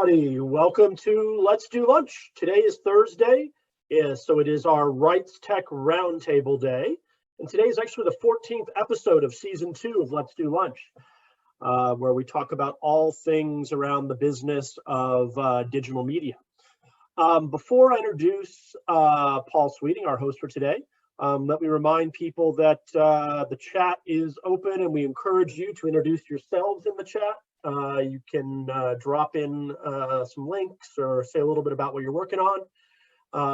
everybody. Welcome to Let's Do Lunch. Today is Thursday, so it is our Rights Tech Roundtable Day. And today is actually the 14th episode of Season 2 of Let's Do Lunch, where we talk about all things around the business of digital media. Before I introduce Paul Sweeting, our host for today, let me remind people that the chat is open and we encourage you to introduce yourselves in the chat. You can drop in some links or say a little bit about what you're working on.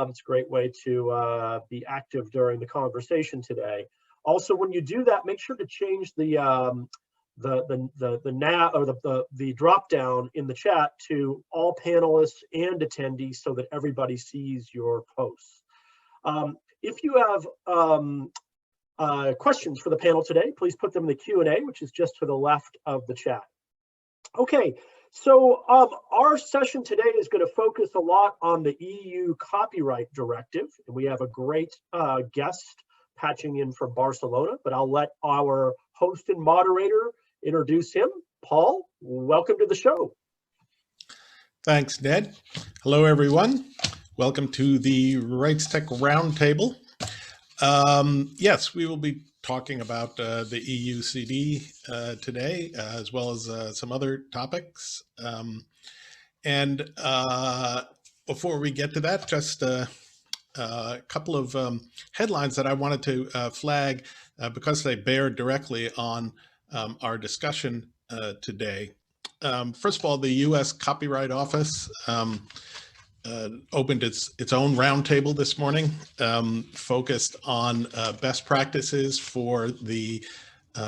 It's a great way to be active during the conversation today. Also, when you do that, make sure to change the drop down in the chat to all panelists and attendees so that everybody sees your posts. If you have questions for the panel today, please put them in the Q&A, which is just to the left of the chat. Okay, so our session today is going to focus a lot on the EU copyright directive, and we have a great guest patching in from Barcelona, but I'll let our host and moderator introduce him. Paul, welcome to the show. Thanks, Ned. Hello, everyone. Welcome to the Rights Tech Roundtable. Yes, we will be talking about the EU CD today, as well as some other topics. Before we get to that, just a couple of headlines that I wanted to flag because they bear directly on our discussion today. First of all, the U.S. Copyright Office opened its own roundtable this morning, focused on best practices for the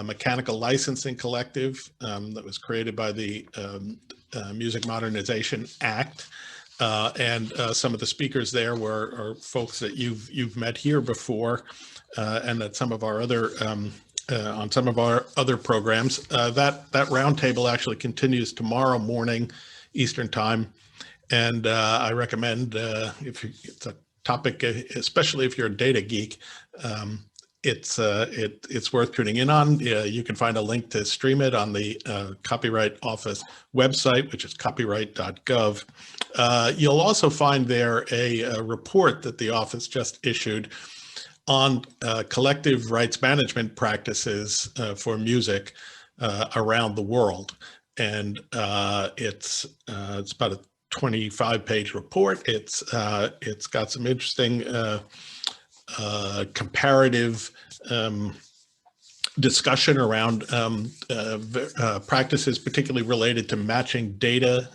mechanical licensing collective that was created by the Music Modernization Act. Some of the speakers there are folks that you've met here before, and that some of our other on some of our other programs. That roundtable actually continues tomorrow morning Eastern Time. And I recommend, it's a topic, especially if you're a data geek, it's worth tuning in on. You can find a link to stream it on the Copyright Office website, which is copyright.gov. You'll also find there a report that the office just issued on collective rights management practices for music around the world. And it's about a 25-page report. It's got some interesting comparative discussion around practices, particularly related to matching data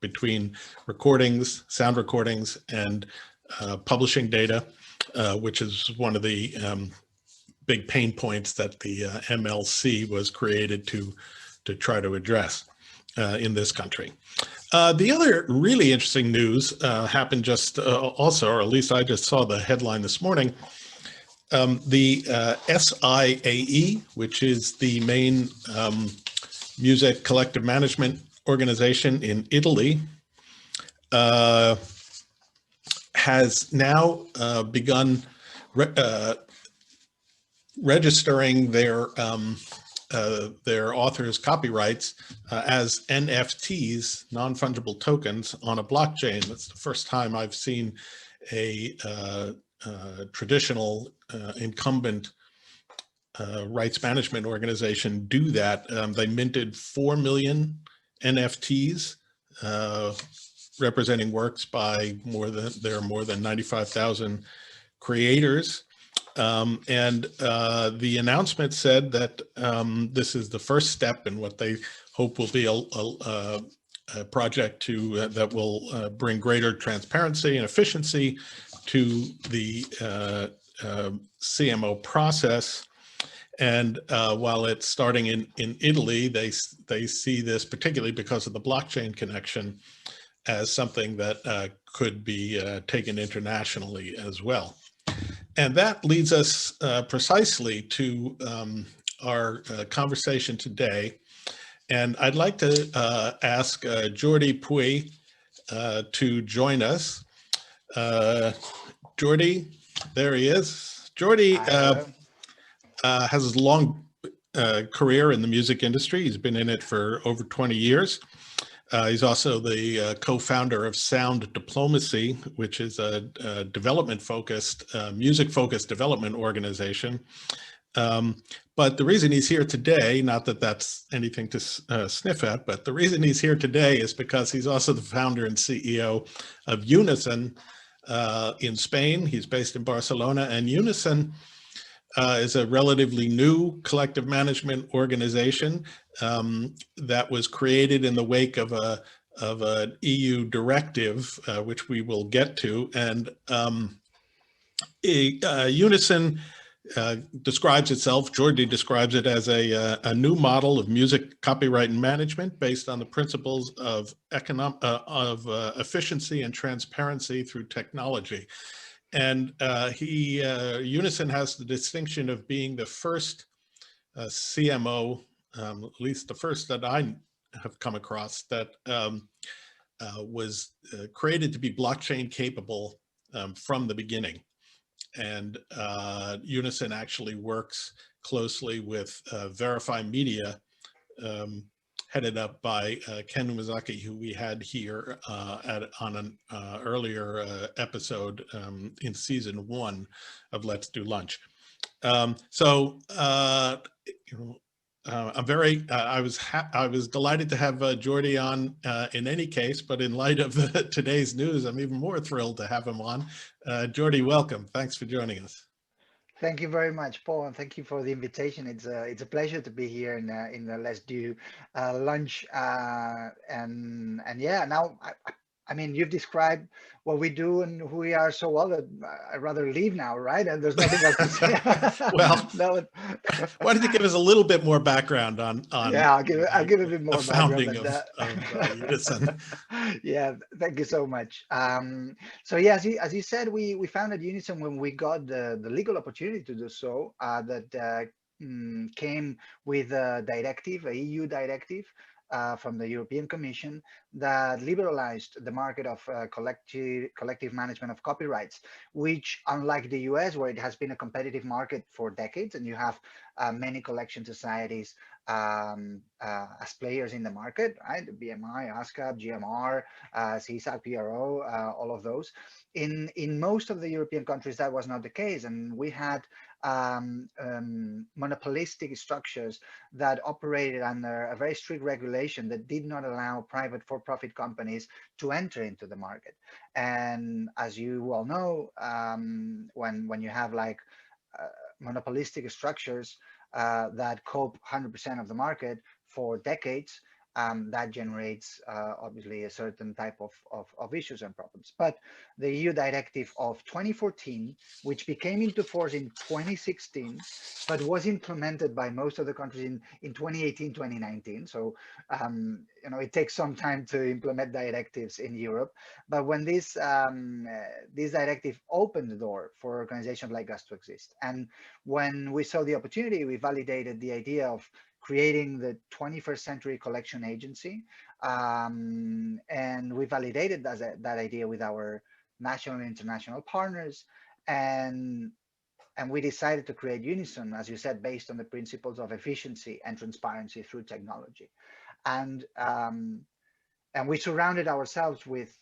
between recordings, sound recordings, and publishing data, which is one of the big pain points that the MLC was created to try to address in this country. The other really interesting news happened just also, or at least I just saw the headline this morning. The SIAE, which is the main music collective management organization in Italy, has now begun registering their authors' copyrights as NFTs, non-fungible tokens, on a blockchain. That's the first time I've seen a traditional incumbent rights management organization do that. They minted 4 million NFTs, representing works by more than 95,000 creators. The announcement said that this is the first step in what they hope will be a project that will bring greater transparency and efficiency to the CMO process. And while it's starting in Italy, they see this, particularly because of the blockchain connection, as something that could be taken internationally as well. And that leads us precisely to our conversation today. And I'd like to ask Jordi Puy to join us. Jordi, there he is. Jordi has a long career in the music industry. He's been in it for over 20 years. He's also the co-founder of Sound Diplomacy, which is a development-focused, music-focused development organization. But the reason he's here today, not that that's anything to sniff at, but the reason he's here today is because he's also the founder and CEO of Unison in Spain. He's based in Barcelona, and Unison is a relatively new collective management organization that was created in the wake of an EU directive, which we will get to. And Unison describes itself, Jordi describes it as a new model of music copyright and management based on the principles of efficiency and transparency through technology. And Unison has the distinction of being the first CMO, at least the first that I have come across, that was created to be blockchain capable from the beginning. And Unison actually works closely with Verify Media, headed up by Ken Umezaki, who we had here on an earlier episode in season 1 of Let's Do Lunch. I'm very, I was delighted to have Jordi on in any case, but in light of today's news, I'm even more thrilled to have him on. Jordi, welcome. Thanks for joining us. Thank you very much, Paul, and thank you for the invitation. It's a pleasure to be here in the Let's Do Lunch. And yeah, now I mean, you've described what we do and who we are so well that I'd rather leave now, right? And there's nothing else to say. Well, no. Why don't you give us a little bit more background on yeah, I'll give a bit more founding background of Unison. Yeah, thank you so much. So yeah, as you said, we founded Unison when we got the legal opportunity to do so. That came with a directive, a EU directive. From the European Commission that liberalized the market of collective management of copyrights, which, unlike the US, where it has been a competitive market for decades, and you have many collection societies as players in the market, right? BMI, ASCAP, GMR, CSAC, PRO, all of those. In most of the European countries, that was not the case, and we had monopolistic structures that operated under a very strict regulation that did not allow private for-profit companies to enter into the market. And as you well know, when you have like monopolistic structures that cope 100% of the market for decades, that generates obviously a certain type of issues and problems. But the EU directive of 2014, which became into force in 2016, but was implemented by most of the countries in 2018, 2019. So, you know, it takes some time to implement directives in Europe. But when this directive opened the door for organizations like us to exist, and when we saw the opportunity, we validated the idea of creating the 21st Century Collection Agency. And we validated that idea with our national and international partners. And we decided to create Unison, as you said, based on the principles of efficiency and transparency through technology. And we surrounded ourselves with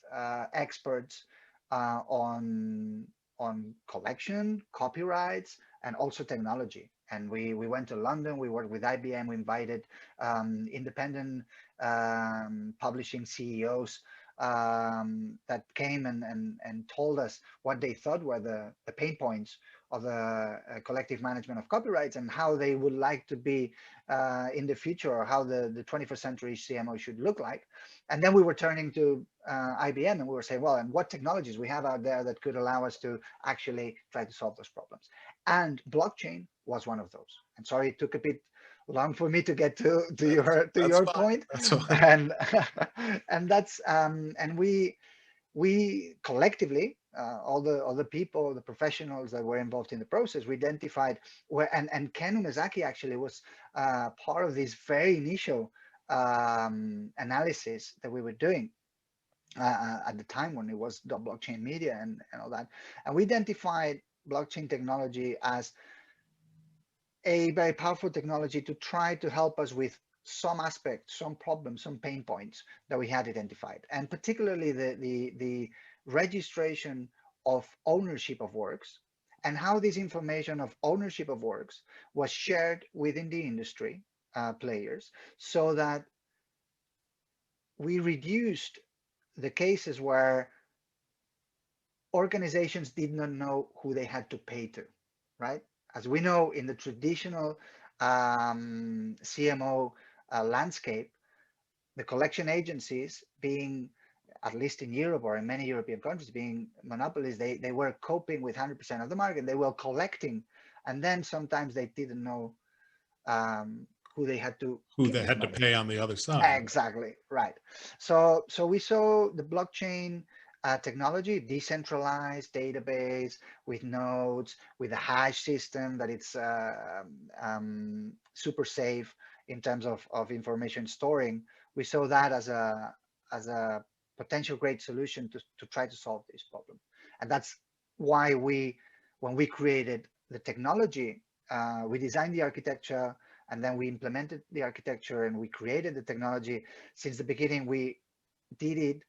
experts on collection, copyrights, and also technology. And we went to London, we worked with IBM, we invited independent publishing CEOs that came and told us what they thought were the pain points of the collective management of copyrights and how they would like to be in the future, or how the 21st century CMO should look like. And then we were turning to IBM and we were saying, well, and what technologies we have out there that could allow us to actually try to solve those problems. And blockchain was one of those. And sorry, it took a bit long for me to get to your point. And and we collectively, all the people, the professionals that were involved in the process, we identified where, and Ken Umezaki actually was part of this very initial analysis that we were doing at the time when it was blockchain media and all that. And we identified blockchain technology as a very powerful technology to try to help us with some aspects, some problems, some pain points that we had identified, and particularly the registration of ownership of works, and how this information of ownership of works was shared within the industry players, so that we reduced the cases where organizations did not know who they had to pay to, right? As we know, in the traditional CMO landscape, the collection agencies, being, at least in Europe or in many European countries, being monopolies, they were coping with 100% of the market. They were collecting, and then sometimes they didn't know who they had to Who give they this had to money. pay on the other side. Exactly, right. So we saw the blockchain technology, decentralized database with nodes, with a hash system that it's super safe in terms of information storing. We saw that as a potential great solution to try to solve this problem. And that's why when we created the technology, we designed the architecture, and then we implemented the architecture and we created the technology. Since the beginning, we did it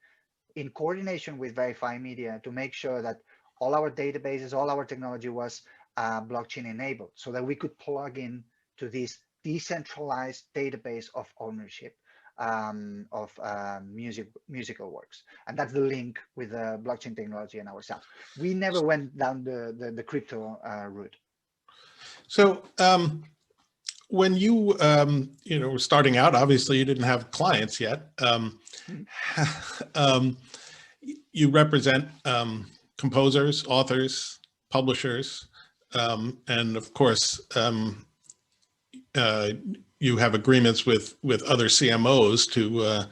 in coordination with Verify Media to make sure that all our databases, all our technology was blockchain enabled, so that we could plug in to this decentralized database of ownership of musical works. And that's the link with the blockchain technology and ourselves. We never went down the crypto route. So when you were starting out, obviously you didn't have clients yet. You represent composers, authors, publishers, and of course, you have agreements with other CMOs to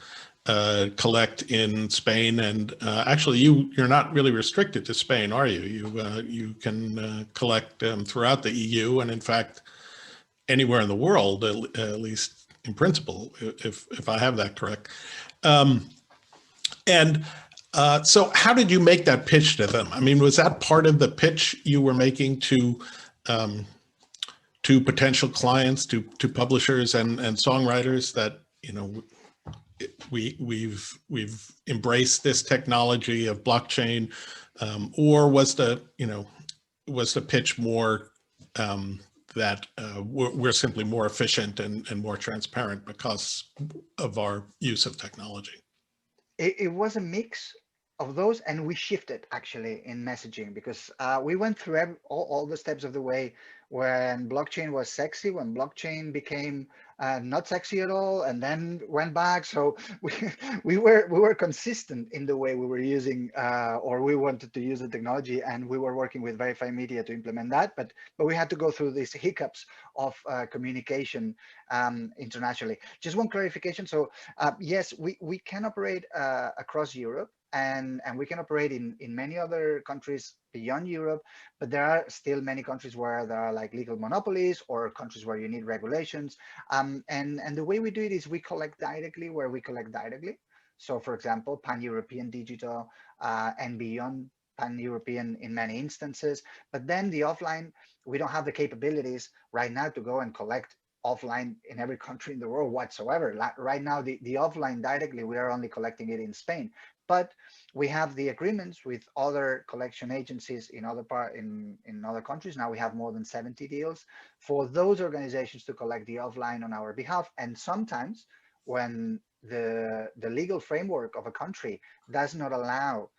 collect in Spain, and actually, you're not really restricted to Spain, are you? You can collect throughout the EU, and in fact, anywhere in the world, at least in principle, if I have that correct. So how did you make that pitch to them? I mean, was that part of the pitch you were making to potential clients, to publishers and songwriters, that, we've embraced this technology of blockchain, or was the pitch more that we're simply more efficient and more transparent because of our use of technology? It was a mix of those, and we shifted actually in messaging, because we went through all the steps of the way, when blockchain was sexy, when blockchain became not sexy at all, and then went back. So we were consistent in the way we were using or we wanted to use the technology, and we were working with Verify Media to implement that. But we had to go through these hiccups of communication internationally. Just one clarification. So yes, we can operate across Europe, and we can operate in many other countries beyond Europe, but there are still many countries where there are like legal monopolies, or countries where you need regulations. And the way we do it is we collect directly where we collect directly. So for example, pan-European digital and beyond pan-European in many instances. But then the offline, we don't have the capabilities right now to go and collect offline in every country in the world whatsoever. Right now, the offline directly, we are only collecting it in Spain. But we have the agreements with other collection agencies in other countries. Now we have more than 70 deals for those organizations to collect the offline on our behalf. And sometimes when the legal framework of a country does not allow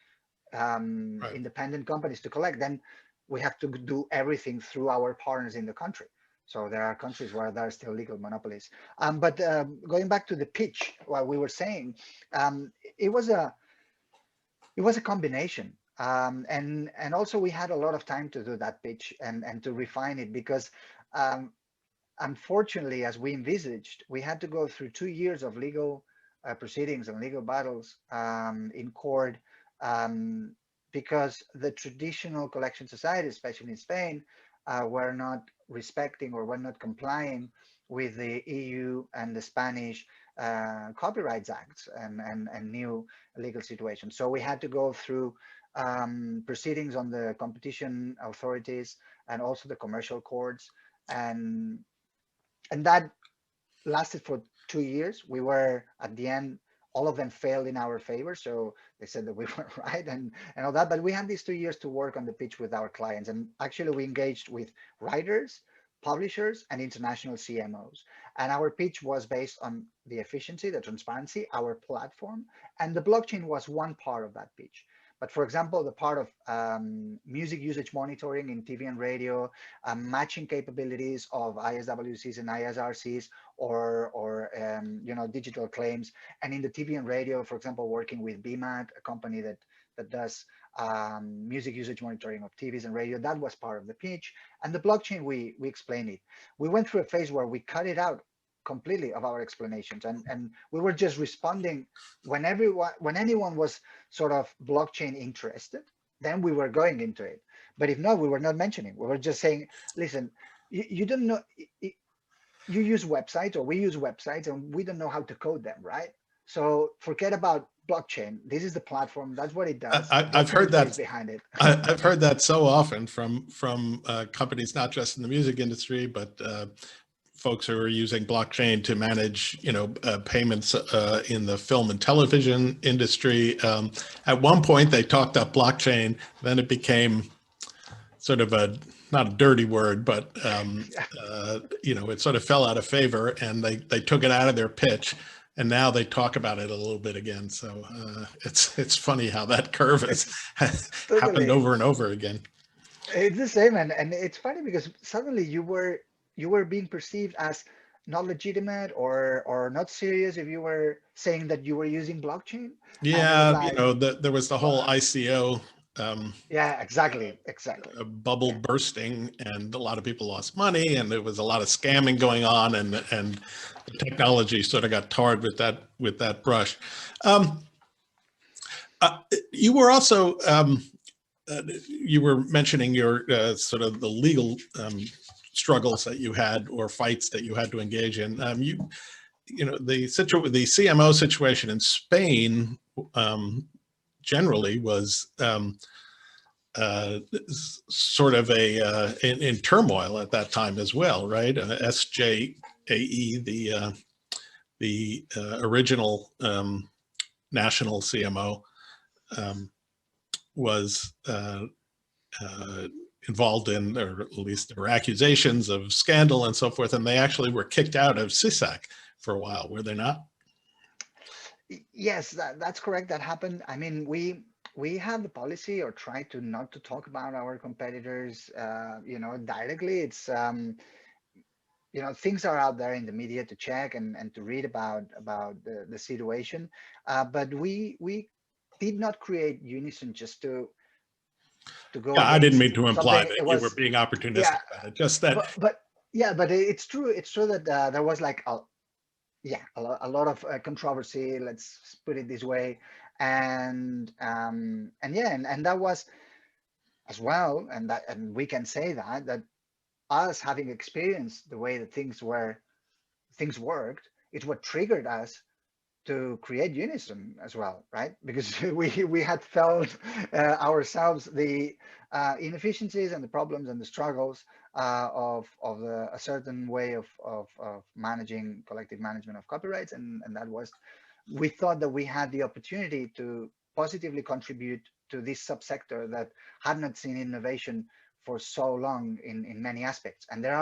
Right. independent companies to collect, then we have to do everything through our partners in the country. So there are countries where there are still legal monopolies. But going back to the pitch, what we were saying, it was a combination. And also we had a lot of time to do that pitch and to refine it, because unfortunately, as we envisaged, we had to go through 2 years of legal proceedings and legal battles in court, because the traditional collection societies, especially in Spain, were not respecting or were not complying with the EU and the Spanish Copyrights Acts and new legal situations. So we had to go through proceedings on the competition authorities and also the commercial courts, and that lasted for 2 years. We were at the end, all of them failed in our favor. So they said that we were right and all that. But we had these 2 years to work on the pitch with our clients. And actually we engaged with writers, publishers, and international CMOs. And our pitch was based on the efficiency, the transparency, our platform, and the blockchain was one part of that pitch. But for example, the part of music usage monitoring in TV and radio, matching capabilities of ISWCs and ISRCs, or digital claims, and in the TV and radio, for example, working with BMAT, a company that does music usage monitoring of TVs and radio. That was part of the pitch. And the blockchain, we explained it. We went through a phase where we cut it out completely of our explanations, and we were just responding when anyone was sort of blockchain interested, then we were going into it. But if not, we were not mentioning. We were just saying, listen, you don't know, you use websites, or we use websites, and we don't know how to code them, right? So forget about blockchain. This is the platform. That's what it does. I've heard that behind it. I've heard that so often from companies, not just in the music industry, but folks who are using blockchain to manage, payments in the film and television industry. At one point, they talked up blockchain. Then it became sort of not a dirty word, but it sort of fell out of favor, and they took it out of their pitch. And now they talk about it a little bit again. So it's funny how that curve has happened over and over again. It's the same, and it's funny because suddenly you were being perceived as not legitimate or not serious if you were saying that you were using blockchain. Yeah, there was the whole ICO. Yeah, exactly. A bubble bursting, and a lot of people lost money, and there was a lot of scamming going on, and the technology sort of got tarred with that brush. You were also you were mentioning your sort of the legal struggles that you had, or fights that you had to engage in. The CMO situation in Spain generally was sort of in turmoil at that time as well, right? SJAE, the original national CMO, was involved in, or at least there were accusations of scandal and so forth, and they actually were kicked out of CISAC for a while, were they not? Yes, that's correct. That happened. I mean, we have the policy, or try to not to talk about our competitors, directly. It's things are out there in the media to check and to read about the situation, but we did not create Unison just to go. Yeah, I didn't mean to imply that you were being opportunistic about it. Just that. But it's true. It's true that there was like a lot of controversy. Let's put it this way, and that was as well, and we can say that us having experienced the way that things worked, it's what triggered us to create Unison as well, right? Because we had felt ourselves the inefficiencies and the problems and the struggles of a certain way of managing collective management of copyrights, and that was, we thought that we had the opportunity to positively contribute to this subsector that had not seen innovation for so long in many aspects. And there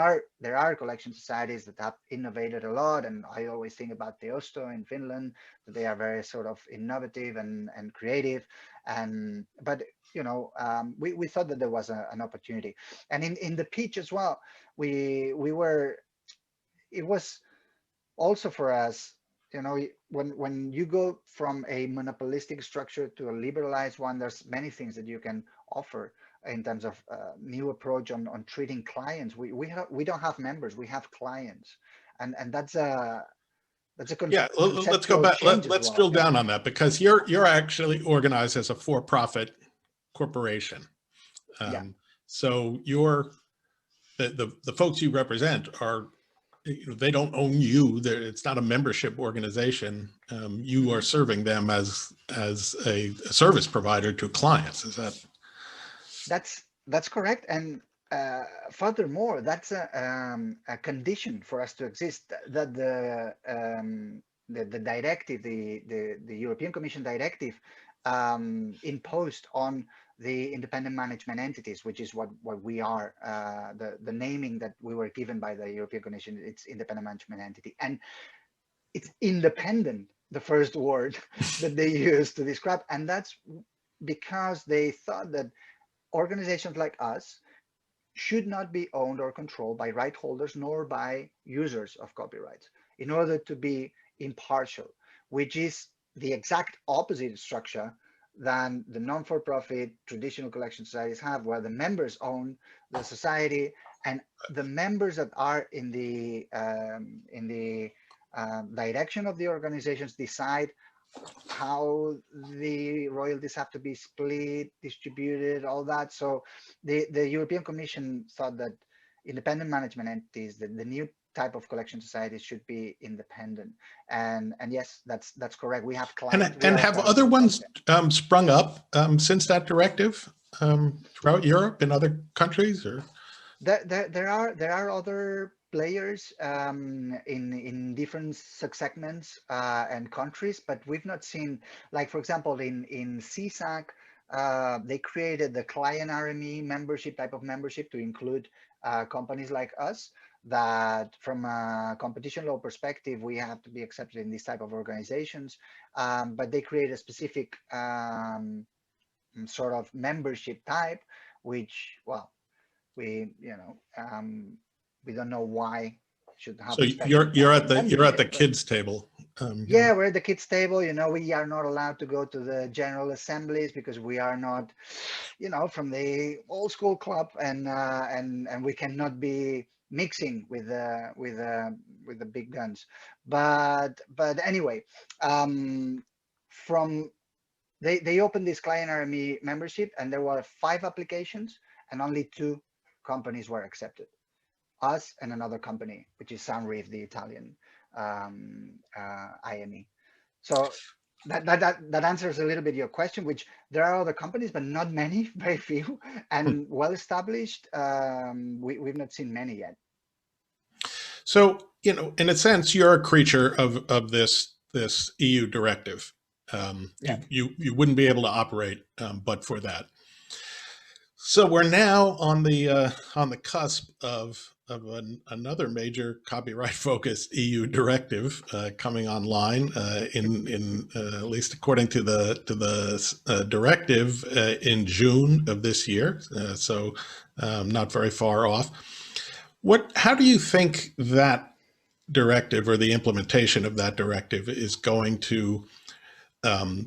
are collection societies that have innovated a lot, and I always think about Teosto in Finland, that they are very sort of innovative and creative, but we thought that there was an opportunity. And in the pitch as well, it was also for us, when you go from a monopolistic structure to a liberalized one, there's many things that you can offer in terms of new approach on treating clients. We don't have members, we have clients, and that's a yeah. Let's go back. Let's drill down on that, because you're actually organized as a for-profit corporation. So the folks you represent are, they don't own you. It's not a membership organization. You are serving them as a service provider to clients. Is that? That's correct. And Furthermore, that's a condition for us to exist. That the directive, the European Commission directive, imposed on the independent management entities, which is what we are. The naming that we were given by the European Commission, it's independent management entity, and it's independent, the first word that they use to describe, and that's because they thought that organizations like us should not be owned or controlled by right holders nor by users of copyrights in order to be impartial, which is the exact opposite structure than the non-for-profit traditional collection societies have, where the members own the society and the members that are in the direction of the organizations decide how the royalties have to be split, distributed, all that. So the European Commission thought that independent management entities, the new type of collection societies, should be independent. And yes, that's correct. We have clients. And have other ones sprung up since that directive throughout Europe in other countries, or? There are other players in different segments and countries, but we've not seen, like, for example, in CSAC, they created the client RME membership type of membership to include companies like us, that from a competition law perspective, we have to be accepted in this type of organizations, but they create a specific sort of membership type, which, well, we we don't know why should have. So you're at the kids table. Yeah, we're at the kids table. We are not allowed to go to the general assemblies because we are not, from the old school club, and we cannot be mixing with the big guns. But anyway, from they opened this client RME membership, and there were 5 applications, and only 2 companies were accepted, us and another company, which is Sunreef, the Italian IME. So that answers a little bit your question, which there are other companies, but not many, very few, and well established. We've not seen many yet. So, in a sense, you're a creature of this EU directive. Yeah. You wouldn't be able to operate but for that. So we're now on the cusp of another major copyright-focused EU directive coming online in at least according to the directive in June of this year. So not very far off. How do you think that directive or the implementation of that directive is going to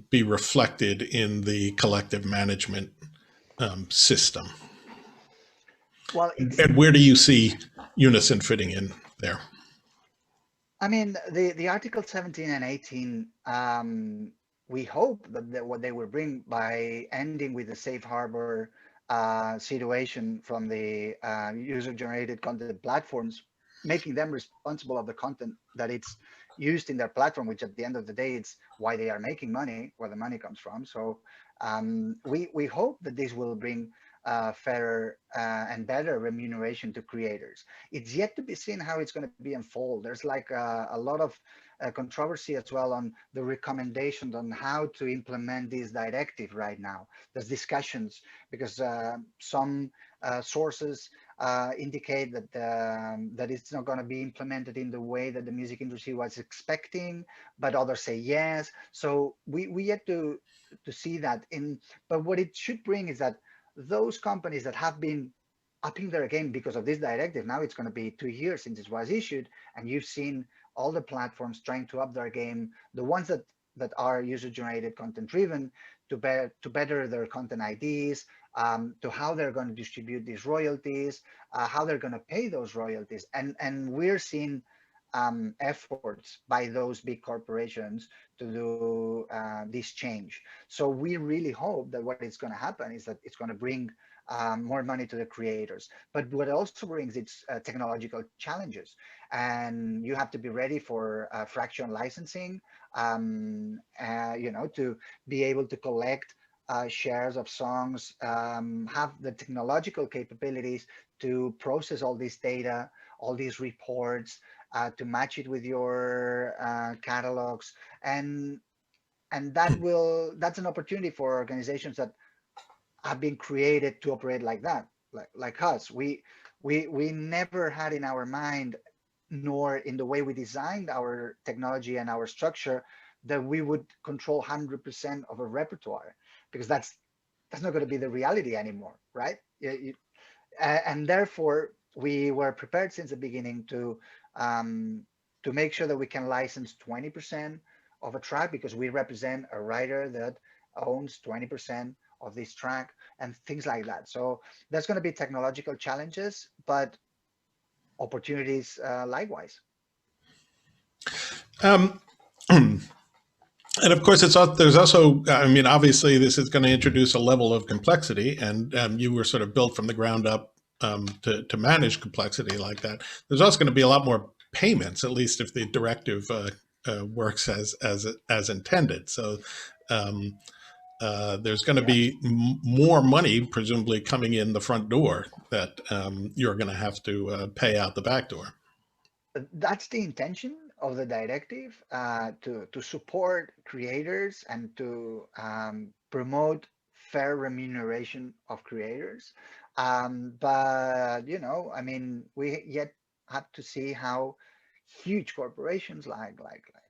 be reflected in the collective management system? Well, and where do you see Unison fitting in there? I mean, the Article 17 and 18, we hope that what they will bring by ending with the safe harbor situation from the user-generated content platforms, making them responsible of the content that it's used in their platform, which at the end of the day, it's why they are making money, where the money comes from. So we hope that this will bring fairer and better remuneration to creators. It's yet to be seen how it's going to be unfold. There's like a lot of controversy as well on the recommendations on how to implement this directive right now. There's discussions because some sources indicate that that it's not going to be implemented in the way that the music industry was expecting, but others say yes. So we yet to see that in, but what it should bring is that those companies that have been upping their game because of this directive, now it's going to be 2 years since it was issued, and you've seen all the platforms trying to up their game, the ones that are user-generated content driven, to better their content IDs, to how they're going to distribute these royalties, how they're going to pay those royalties, and we're seeing efforts by those big corporations to do this change. So we really hope that what is going to happen is that it's going to bring more money to the creators. But what it also brings its technological challenges, and you have to be ready for fraction licensing, to be able to collect shares of songs, have the technological capabilities to process all this data, all these reports, to match it with your catalogs, and that's an opportunity for organizations that have been created to operate like that, like us. We never had in our mind, nor in the way we designed our technology and our structure, that we would control 100% of a repertoire, because that's not going to be the reality anymore, right? And therefore we were prepared since the beginning to make sure that we can license 20% of a track, because we represent a writer that owns 20% of this track and things like that. So there's going to be technological challenges, but opportunities likewise. Um, And of course, there's also, I mean, obviously, this is going to introduce a level of complexity, and you were sort of built from the ground up to manage complexity like that. There's also going to be a lot more payments, at least if the directive works as intended. So there's going to be more money, presumably coming in the front door, that you're going to have to pay out the back door. That's the intention of the directive, to support creators and to promote fair remuneration of creators. But I mean, we yet have to see how huge corporations like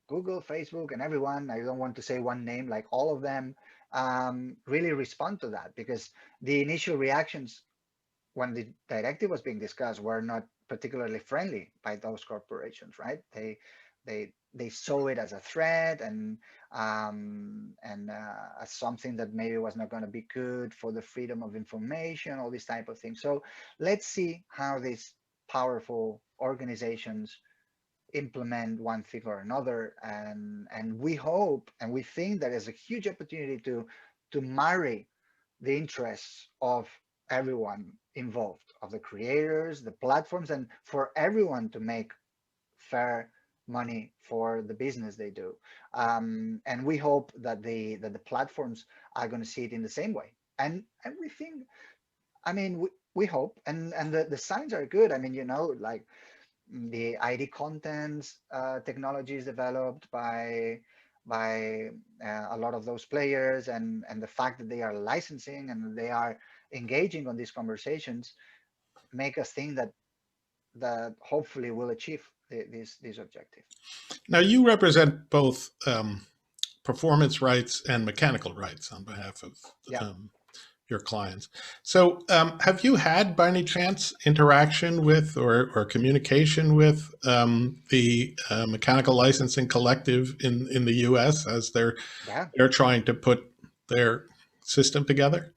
Google, Facebook, and everyone, I don't want to say one name, like all of them, really respond to that, because the initial reactions when the directive was being discussed were not particularly friendly by those corporations, right? They saw it as a threat, and as something that maybe was not going to be good for the freedom of information, all these type of things. So let's see how these powerful organizations implement one thing or another, and we hope and we think that there's a huge opportunity to marry the interests of everyone involved, of the creators, the platforms, and for everyone to make fair money for the business they do. And we hope that the platforms are going to see it in the same way. And we think, I mean, we hope, and the signs are good. I mean, like the ID contents technologies developed by a lot of those players, and the fact that they are licensing and they are engaging on these conversations make us think that hopefully we'll achieve this objective. Now, you represent both performance rights and mechanical rights on behalf of Yeah. Your clients. So have you had, by any chance, interaction with or communication with the mechanical licensing collective in the US as they're Yeah. trying to put their system together?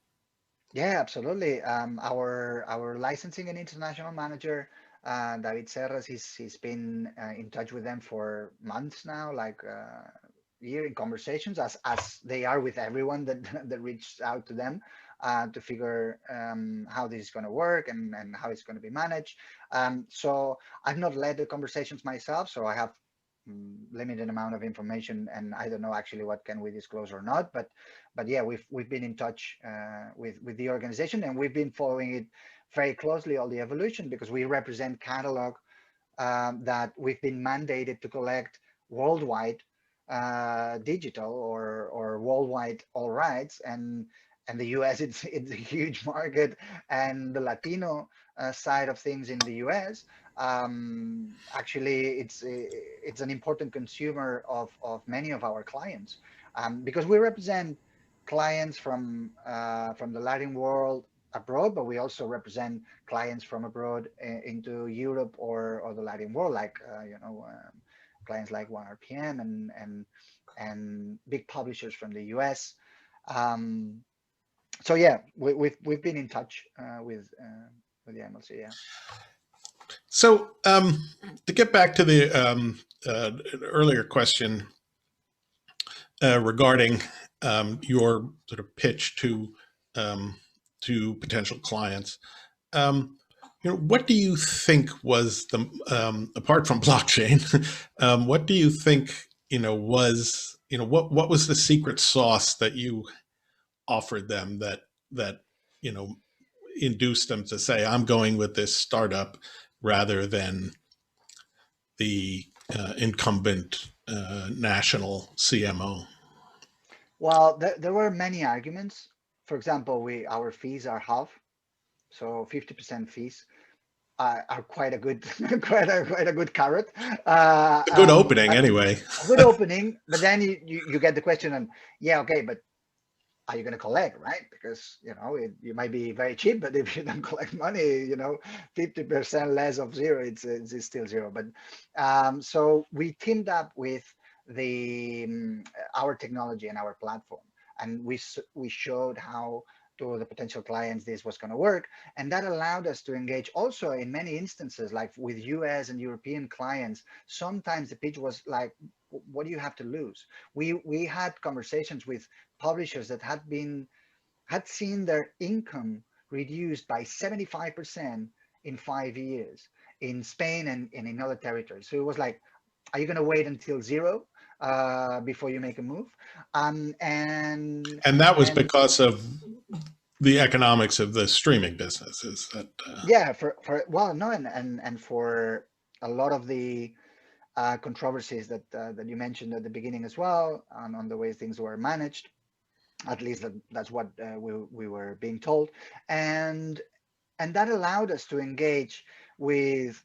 Yeah, absolutely. Our licensing and international manager, David Serras, he's been in touch with them for months now, like year in conversations, as they are with everyone that that reached out to them, to figure how this is going to work, and how it's going to be managed. So I've not led the conversations myself, so I have limited amount of information, and I don't know actually what can we disclose or not. But yeah, we've been in touch with the organization, and we've been following it very closely, all the evolution, because we represent catalog that we've been mandated to collect worldwide, digital or worldwide all rights, and the US, it's a huge market, and the Latino side of things in the US, actually it's an important consumer of many of our clients, because we represent clients from the Latin world abroad, but we also represent clients from abroad into Europe or the Latin world, like clients like 1RPM and big publishers from the US. So yeah, we've been in touch with the MLC. Yeah. So to get back to the earlier question regarding your sort of pitch to potential clients, what do you think was the apart from blockchain? What do you think was what was the secret sauce that you offered them that induced them to say, I'm going with this startup rather than the incumbent national CMO? Well, there were many arguments. For example, our fees are half, so 50% fees are quite a good quite a good carrot. A good opening, anyway. A good opening, but then you get the question on, yeah, okay, but are you going to collect, right? Because you might be very cheap, but if you don't collect money, 50% less of zero, it's still zero. But so we teamed up with our technology and our platform, and we showed how to the potential clients this was going to work, and that allowed us to engage also in many instances, like with US and European clients. Sometimes the pitch was like, what do you have to lose? We had conversations with publishers that had seen their income reduced by 75% in 5 years in Spain and in other territories. So it was like, are you going to wait until zero before you make a move? And that was because of the economics of the streaming business. Is that yeah, well, no, and for a lot of the controversies that you mentioned at the beginning as well, on the way things were managed. At least that's what we were being told, and that allowed us to engage with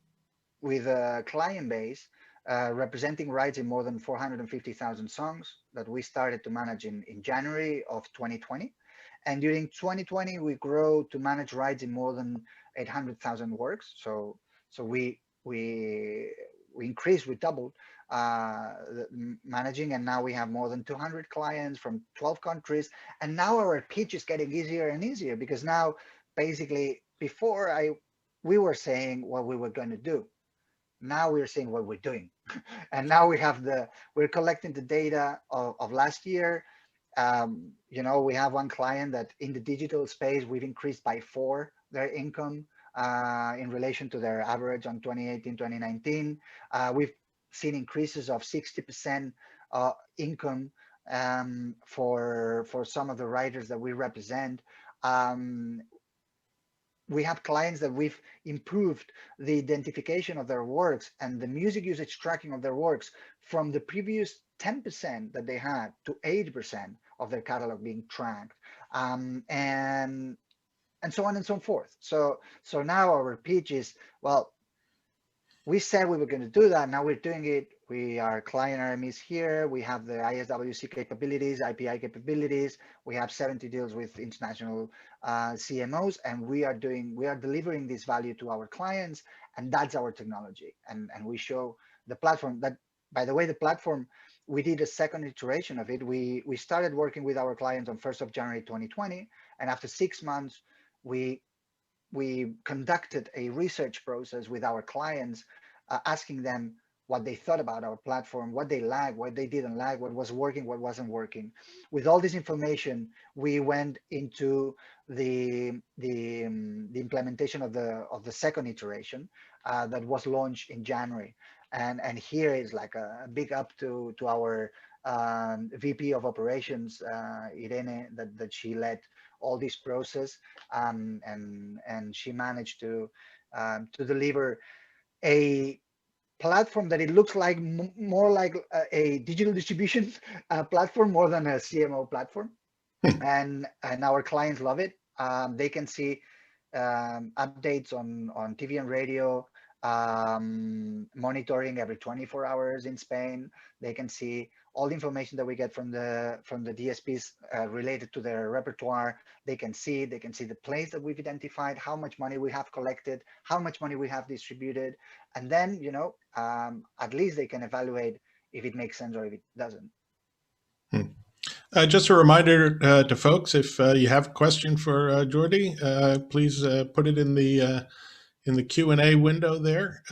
a client base representing rights in more than 450,000 songs that we started to manage in January of 2020. And during 2020, we grew to manage rights in more than 800,000 works. So we increased, we doubled managing, and now we have more than 200 clients from 12 countries. And now our pitch is getting easier and easier, because now basically before we were saying what we were going to do. Now we're saying what we're doing. And now we're collecting the data of last year. We have one client that in the digital space, we've increased by 4 their income in relation to their average on 2018, 2019. We've seen increases of 60% income for some of the writers that we represent. We have clients that we've improved the identification of their works and the music usage tracking of their works from the previous 10% that they had to 80% of their catalog being tracked, and so on and so forth. So now our pitch is, well, we said we were going to do that. Now we're doing it. We are client RMEs here. We have the ISWC capabilities, IPI capabilities. We have 70 deals with international CMOs, and we are delivering this value to our clients, and that's our technology. And we show the platform that, by the way, the platform, we did a second iteration of it. We started working with our clients on 1st of January 2020, and after 6 months, we conducted a research process with our clients, asking them what they thought about our platform, what they liked, what they didn't like, what was working, what wasn't working. With all this information, we went into the implementation of the second iteration that was launched in January. And here is like a big up to our VP of operations, Irene, that she led all this process, and she managed to deliver a platform that it looks like more like a digital distribution platform more than a CMO platform. and our clients love it. They can see updates on TV and radio, monitoring every 24 hours in Spain. They can see all the information that we get from the DSPs related to their repertoire. They can see the place that we've identified, how much money we have collected, how much money we have distributed, and then at least they can evaluate if it makes sense or if it doesn't. Just a reminder to folks, if you have a question for Jordi, please put it in the Q&A window there.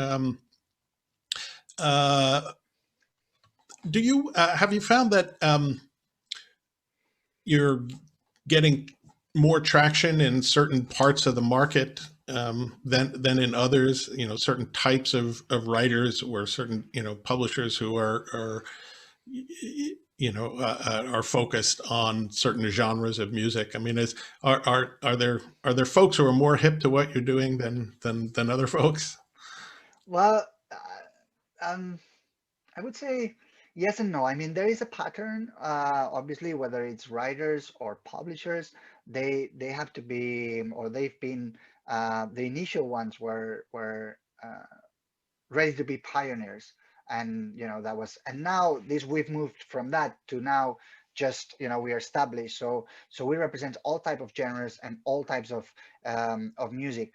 Do you have you found that you're getting more traction in certain parts of the market than in others? Certain types of writers or certain publishers who are are focused on certain genres of music? I mean, are there folks who are more hip to what you're doing than other folks? Well, um, I would say yes and no. I mean, there is a pattern. Obviously, whether it's writers or publishers, they have to be, or they've been, the initial ones were ready to be pioneers, and that was. And now this we've moved from that to now just we are established. So we represent all type of genres and all types of music,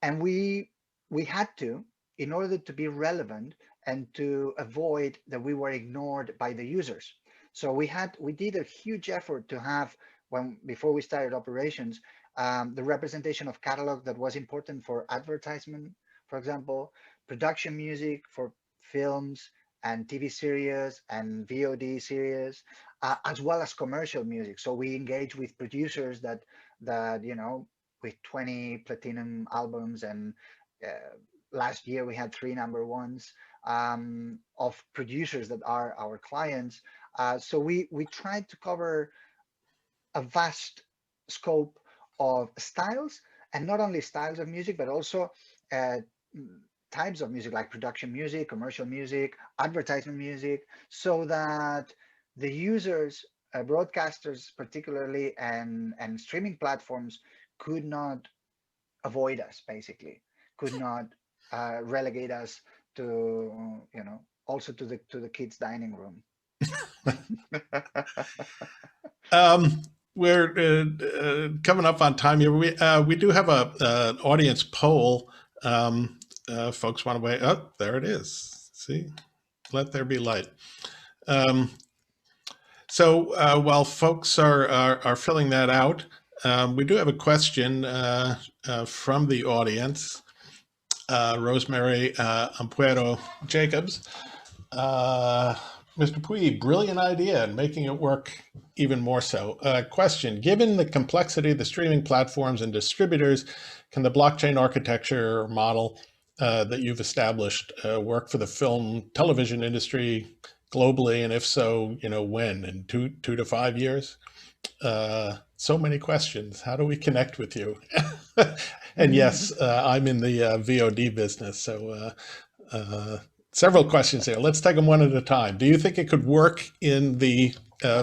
and we had to, in order to be relevant and to avoid that we were ignored by the users. So we did a huge effort to have, when before we started operations, the representation of catalog that was important for advertisement, for example, production music for films and TV series and VOD series, as well as commercial music. So we engage with producers that with 20 platinum albums, and last year we had 3 number ones, of producers that are our clients. So we tried to cover a vast scope of styles, and not only styles of music, but also uh, types of music like production music, commercial music, advertisement music, so that the users, broadcasters particularly, and streaming platforms could not avoid us, basically, could not relegate us to, also to the kids' dining room. Um, we're coming up on time here. We do have an audience poll. Folks want to wait. Oh, there it is. See, let there be light. Um, so while folks are filling that out, we do have a question from the audience. Rosemary Ampuero Jacobs. Mr. Puig, brilliant idea and making it work even more so. Question, given the complexity of the streaming platforms and distributors, can the blockchain architecture model that you've established work for the film television industry globally? And if so, when? In 2 to 5 years? So many questions. How do we connect with you? And yes, I'm in the VOD business, so several questions here. Let's take them one at a time. Do you think it could work in the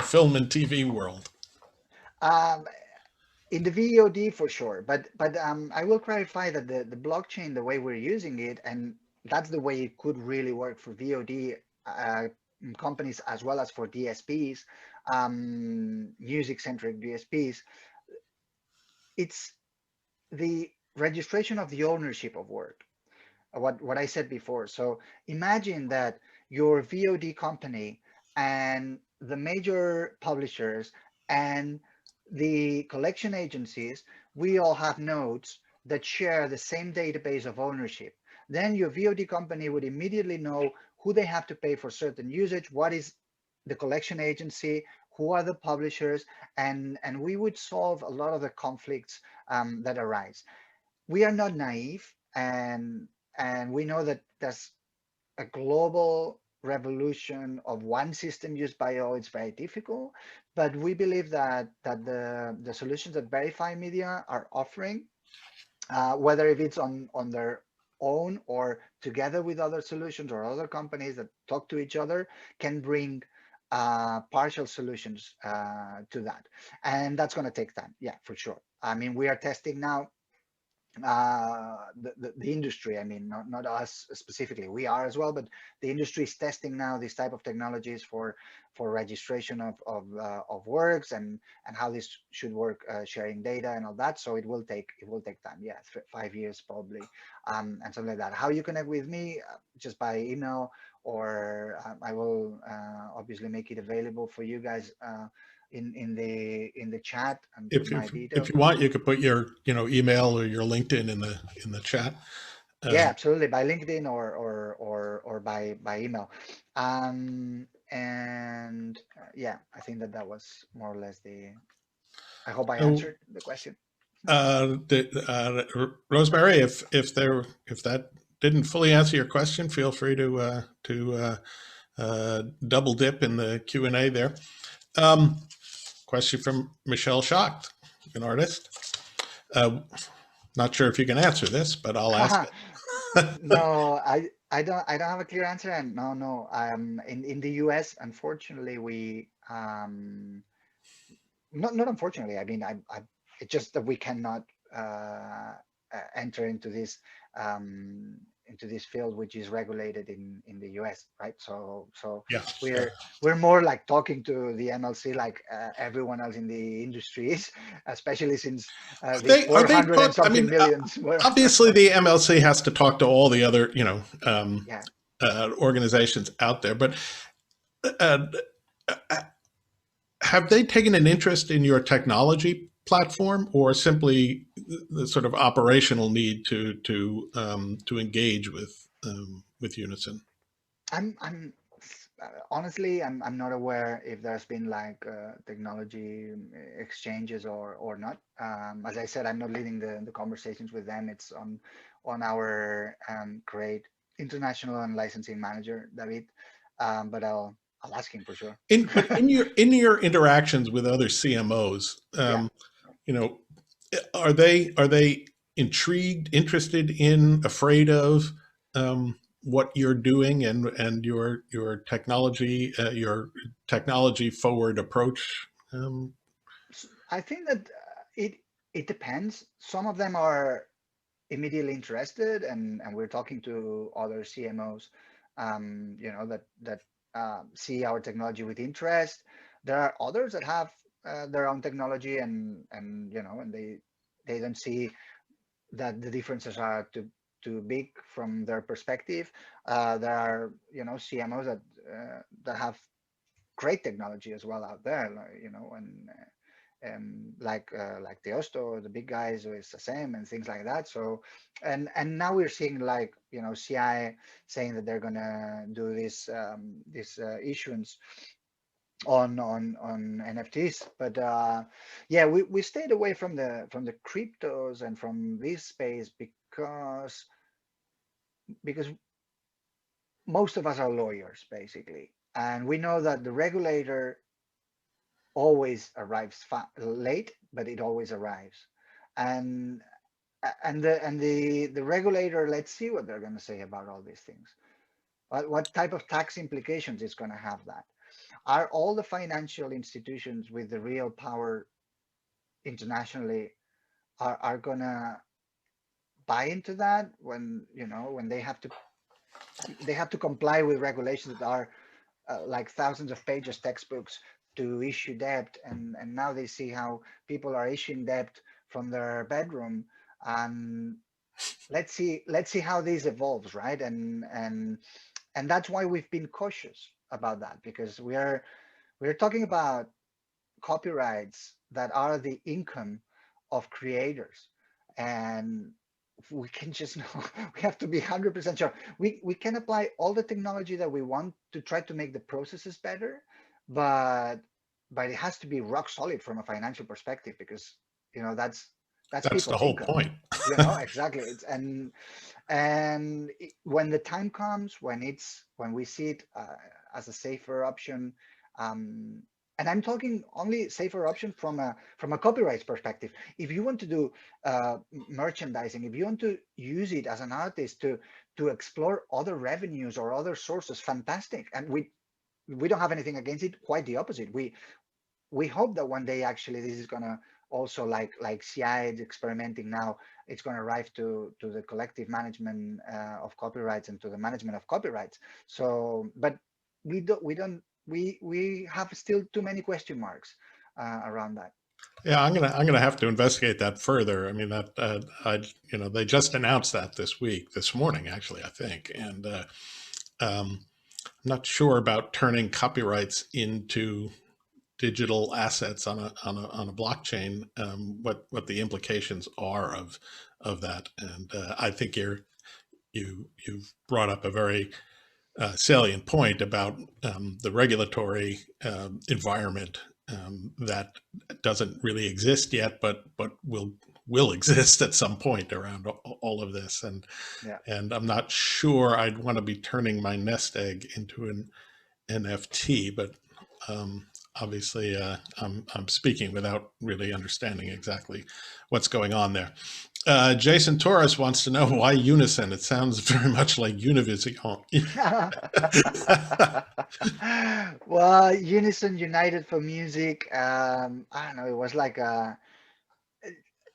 film and TV world? Um, in the VOD for sure, but I will clarify that the blockchain, the way we're using it, and that's the way it could really work for VOD companies as well as for DSPs, music-centric DSPs. It's the registration of the ownership of work. What I said before. So imagine that your VOD company and the major publishers and the collection agencies, we all have nodes that share the same database of ownership. Then your VOD company would immediately know who they have to pay for certain usage, what is the collection agency, who are the publishers, and we would solve a lot of the conflicts that arise. We are not naive, and we know that there's a global revolution of one system used by all. It's very difficult, but we believe that the solutions that Verify Media are offering, whether if it's on their own or together with other solutions or other companies that talk to each other, can bring partial solutions to that. And that's going to take time. Yeah, for sure. I mean, we are testing now the industry. I mean, not us specifically, we are as well, but the industry is testing now these type of technologies for registration of works, and how this should work, sharing data and all that. So it will take time. Yeah, 5 years probably, and something like that. How you connect with me? Just by email, or I will obviously make it available for you guys in the chat, and put my details. If you want, you could put your email or your LinkedIn in the chat. Yeah, absolutely, by LinkedIn or by email. And yeah, I think that was more or less I hope I answered the question. Rosemary, if that didn't fully answer your question, feel free to double dip in the Q&A there. Question from Michelle Schacht, an artist. Not sure if you can answer this, but I'll ask it. No, I don't have a clear answer. And no. In the US, unfortunately, we not unfortunately. I mean, it's just that we cannot enter um, into this field, which is regulated in the US, right? So Yeah. we're more like talking to the MLC like everyone else in the industry is, especially since these Are they 400 and something millions were. obviously the MLC has to talk to all the other, Yeah. organizations out there, but uh, have they taken an interest in your technology platform, or simply the sort of operational need to engage with Unison? I'm honestly, I'm not aware if there's been like technology exchanges or not. As I said, I'm not leading the conversations with them. It's on our great international and licensing manager, David. But I'll ask him for sure. But in your interactions with other CMOs, Yeah. you know, are they intrigued, interested in, afraid of what you're doing and your technology forward approach? I think that it depends. Some of them are immediately interested, and we're talking to other CMOs, that see our technology with interest. There are others that have their own technology, and they don't see that the differences are too big from their perspective. There are CMOs that have great technology as well out there, like Teosto, the big guys with SASEM and things like that. So, and now we're seeing like CI saying that they're gonna do this issuance on NFTs, but yeah, we stayed away from the cryptos and from this space because most of us are lawyers basically, and we know that the regulator always arrives late, but it always arrives. And the regulator, let's see what they're going to say about all these things. What type of tax implications is going to have that? Are all the financial institutions with the real power internationally are going to buy into that when when they have to comply with regulations that are like thousands of pages textbooks to issue debt, and now they see how people are issuing debt from their bedroom, and let's see how this evolves, right? And that's why we've been cautious about that, because we're talking about copyrights that are the income of creators, and we can just know we have to be 100% sure we can apply all the technology that we want to try to make the processes better, but it has to be rock solid from a financial perspective, because that's That's the people's whole income. point. Exactly. When the time comes, when we see it as a safer option, and I'm talking only safer option from a copyright perspective. If you want to do merchandising, if you want to use it as an artist to explore other revenues or other sources, fantastic. And we don't have anything against it. Quite the opposite. We hope that one day actually this is gonna also like CI is experimenting now. It's gonna arrive to the collective management of copyrights and to the management of copyrights. So, but we have still too many question marks around that. Yeah, I'm gonna have to investigate that further. I mean, they just announced that this morning, actually, I think, and I'm not sure about turning copyrights into digital assets on a blockchain. What the implications are of that, and I think you've brought up a very salient point about the regulatory environment that doesn't really exist yet, but will exist at some point around all of this. Yeah. And I'm not sure I'd want to be turning my nest egg into NFT, but obviously I'm speaking without really understanding exactly what's going on there. Jason Torres wants to know why Unison. It sounds very much like Univision. Well, Unison United for Music. I don't know. It was like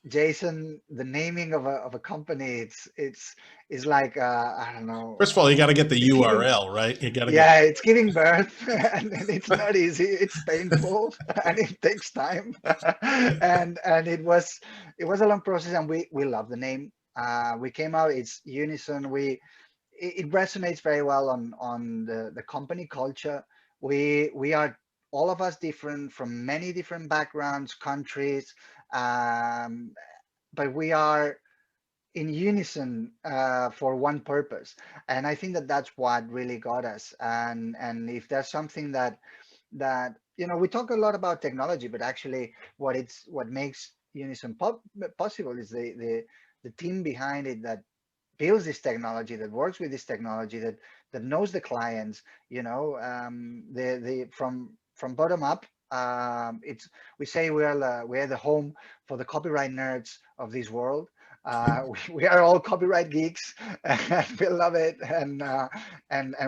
Jason, the naming of a company. It's is like I don't know. First of all, you got to get the It's giving. URL, right? You got to get. Yeah, it's giving birth, and it's not easy. It's painful, and it takes time. And it was a long process, and we love the name. We came out. It's Unison. It resonates very well on the company culture. We are all of us different from many different backgrounds, countries, um, but we are in unison for one purpose. And I think that that's what really got us. And if there's something that we talk a lot about technology, but actually what makes Unison possible is the team behind it that builds this technology, that works with this technology, that knows the clients, the from bottom up. It's We say we're the home for the copyright nerds of this world. We are all copyright geeks, and we love it, and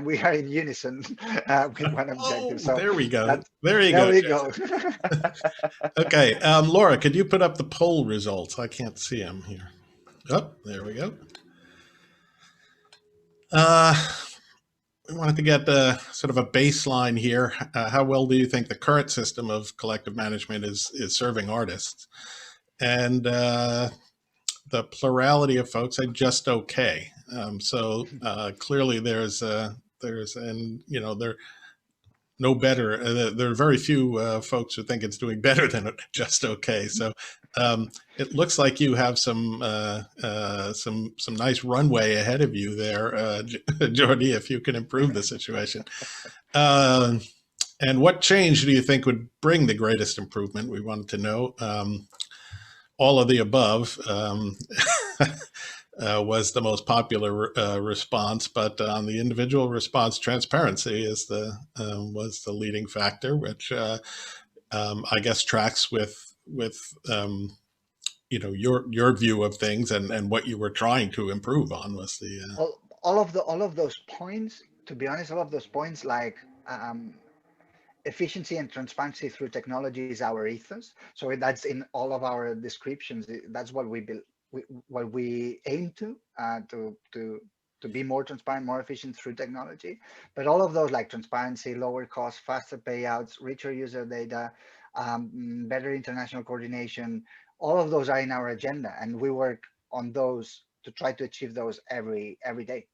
we are in unison with one Oh, objective. So there we go. that's There you there go, we Jason. go. Okay, Laura, could you put up the poll results? I can't see them here. Oh, there we go. We wanted to get sort of a baseline here. How well do you think the current system of collective management is serving artists? And the plurality of folks said just okay. So clearly and there no better. There are very few folks who think it's doing better than just okay. So it looks like you have some nice runway ahead of you there, Jordi, if you can improve the situation. And what change do you think would bring the greatest improvement? We wanted to know. All of the above was the most popular response, but on the individual response, transparency was the leading factor, which I guess tracks with your view of things and what you were trying to improve on was the. All of those points, to be honest, all of those points, like efficiency and transparency through technology is our ethos. So that's in all of our descriptions. That's what what we aim to be more transparent, more efficient through technology. But all of those, like transparency, lower cost, faster payouts, richer user data, better international coordination, all of those are in our agenda, and we work on those to try to achieve those every day.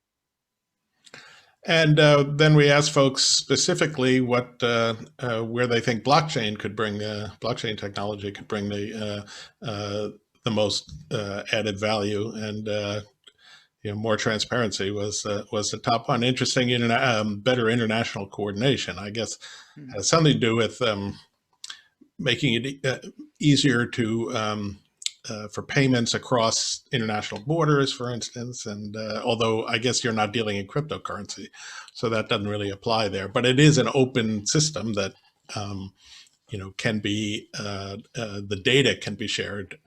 And then we asked folks specifically where they think blockchain technology could bring the most added value, and more transparency was the top one. Interesting, better international coordination. I guess has something to do with making it easier to for payments across international borders, for instance. And although I guess you're not dealing in cryptocurrency, so that doesn't really apply there. But it is an open system that can be the data can be shared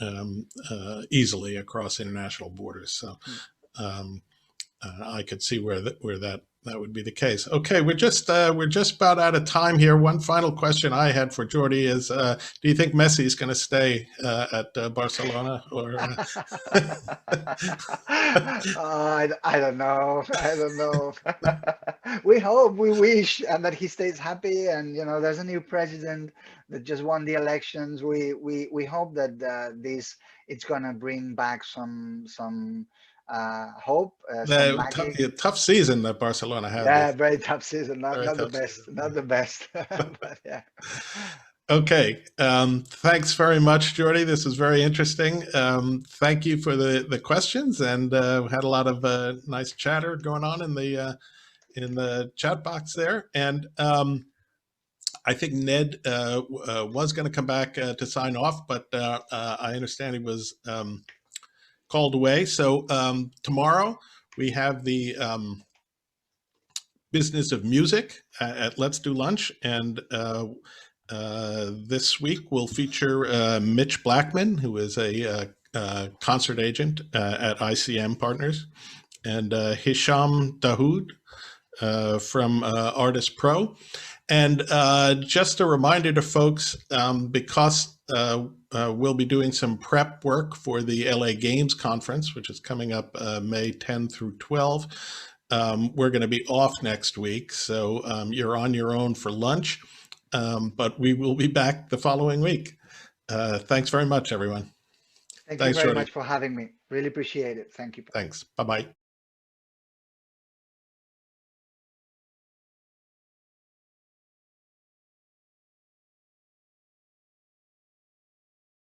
easily across international borders. So I could see where that would be the case. Okay, we're just about out of time here. One final question I had for Jordi is: do you think Messi is going to stay at Barcelona? Or I don't know. I don't know. We hope, we wish, and that he stays happy. And there's a new president that just won the elections. We hope that it's gonna bring back some hope, some magic. tough season that Barcelona had. Yeah, very tough season. Not the tough best. season. Not the best. But yeah. Okay. Thanks very much, Jordi. This is very interesting. Thank you for the questions, and we had a lot of nice chatter going on in the chat box there. And I think Ned was going to come back to sign off, but I understand he was called away. So tomorrow we have the business of music at Let's Do Lunch. And this week we'll feature Mitch Blackman, who is a concert agent at ICM Partners, and Hisham Dahoud from Artist Pro. And just a reminder to folks, because we'll be doing some prep work for the LA Games Conference, which is coming up May 10 through 12. We're going to be off next week, so you're on your own for lunch, but we will be back the following week. Thanks very much, everyone. Thank Thanks, you very Jordy. much for having me. Really appreciate it. Thank you. Thanks. Bye-bye.